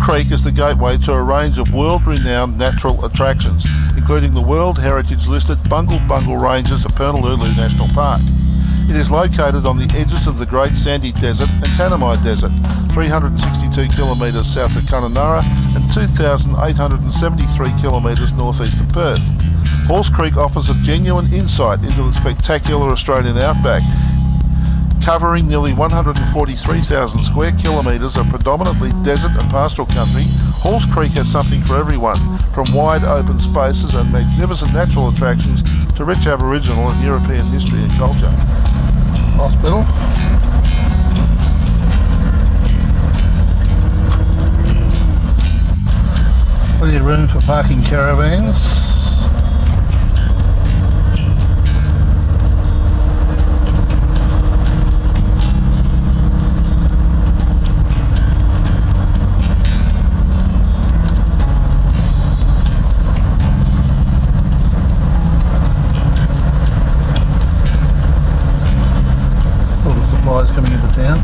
Creek is the gateway to a range of world-renowned natural attractions, including the World Heritage listed Bungle Bungle Ranges of Purnululu National Park. It is located on the edges of the Great Sandy Desert and Tanami Desert, 362 kilometres south of Kununurra and 2,873 kilometres northeast of Perth. Halls Creek offers a genuine insight into the spectacular Australian outback. Covering nearly 143,000 square kilometres of predominantly desert and pastoral country, Halls Creek has something for everyone, from wide open spaces and magnificent natural attractions to rich Aboriginal and European history and culture. Hospital. Plenty of room for parking caravans. Coming into town.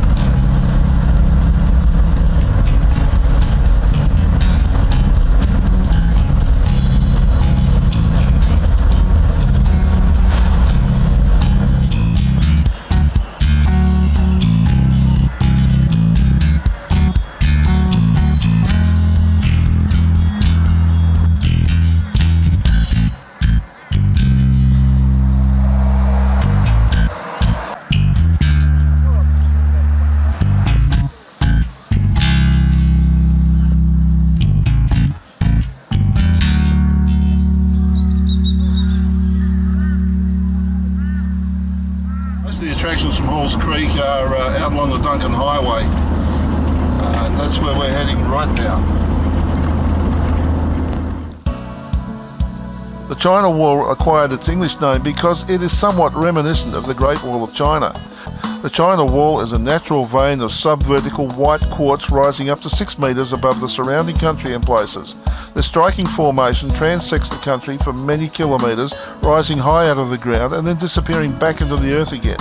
The attractions from Halls Creek are out along the Duncan Highway, and that's where we're heading right now. The China Wall acquired its English name because it is somewhat reminiscent of the Great Wall of China. The China Wall is a natural vein of subvertical white quartz rising up to 6 metres above the surrounding country in places. The striking formation transects the country for many kilometres, rising high out of the ground and then disappearing back into the earth again.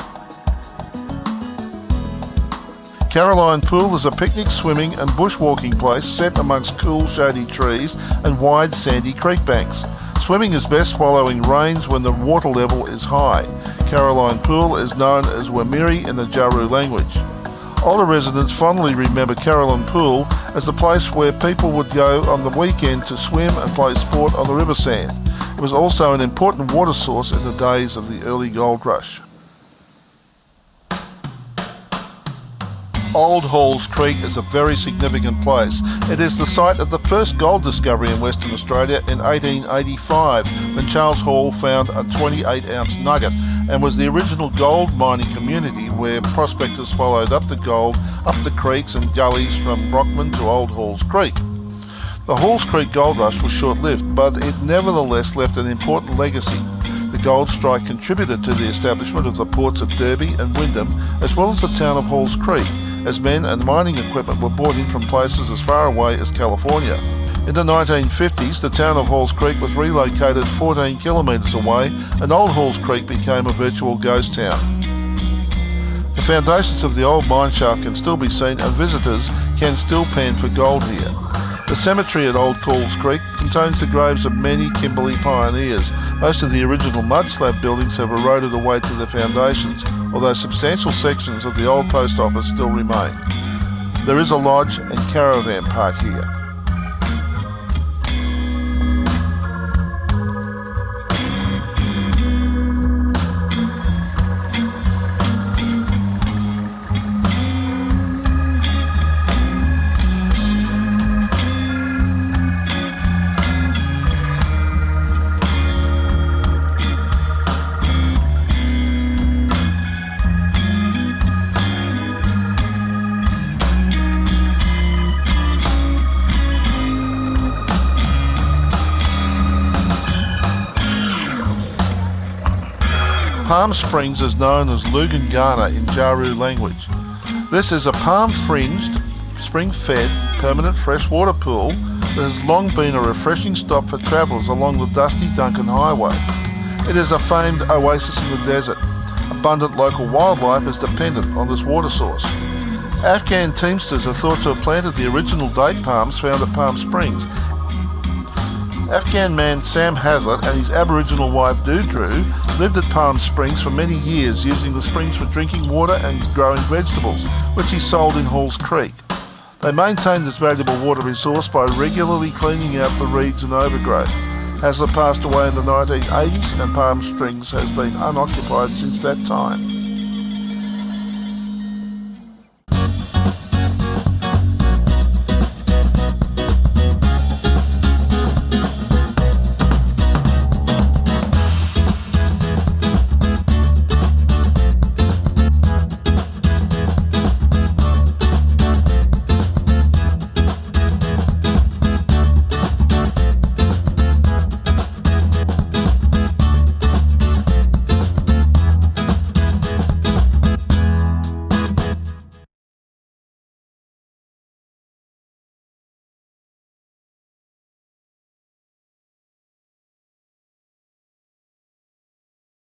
Caroline Pool is a picnic, swimming and bushwalking place set amongst cool shady trees and wide sandy creek banks. Swimming is best following rains when the water level is high. Caroline Pool is known as Wamiri in the Jaru language. Older residents fondly remember Caroline Pool as the place where people would go on the weekend to swim and play sport on the river sand. It was also an important water source in the days of the early gold rush. Old Halls Creek is a very significant place. It is the site of the first gold discovery in Western Australia in 1885, when Charles Hall found a 28-ounce nugget, and was the original gold mining community where prospectors followed up the gold up the creeks and gullies from Brockman to Old Halls Creek. The Halls Creek gold rush was short-lived, but it nevertheless left an important legacy. The gold strike contributed to the establishment of the ports of Derby and Wyndham, as well as the town of Halls Creek, as men and mining equipment were brought in from places as far away as California. In the 1950s, the town of Halls Creek was relocated 14 kilometres away, and Old Halls Creek became a virtual ghost town. The foundations of the old mine shaft can still be seen, and visitors can still pan for gold here. The cemetery at Old Halls Creek contains the graves of many Kimberley pioneers. Most of the original mud slab buildings have eroded away to their foundations, although substantial sections of the old post office still remain. There is a lodge and caravan park here. Palm Springs is known as Lugangana in Jaru language. This is a palm-fringed, spring-fed, permanent freshwater pool that has long been a refreshing stop for travellers along the dusty Duncan Highway. It is a famed oasis in the desert. Abundant local wildlife is dependent on this water source. Afghan teamsters are thought to have planted the original date palms found at Palm Springs. Afghan man Sam Hazlett and his Aboriginal wife Dudru lived at Palm Springs for many years, using the springs for drinking water and growing vegetables, which he sold in Halls Creek. They maintained this valuable water resource by regularly cleaning out the reeds and overgrowth. Hazlett passed away in the 1980s and Palm Springs has been unoccupied since that time.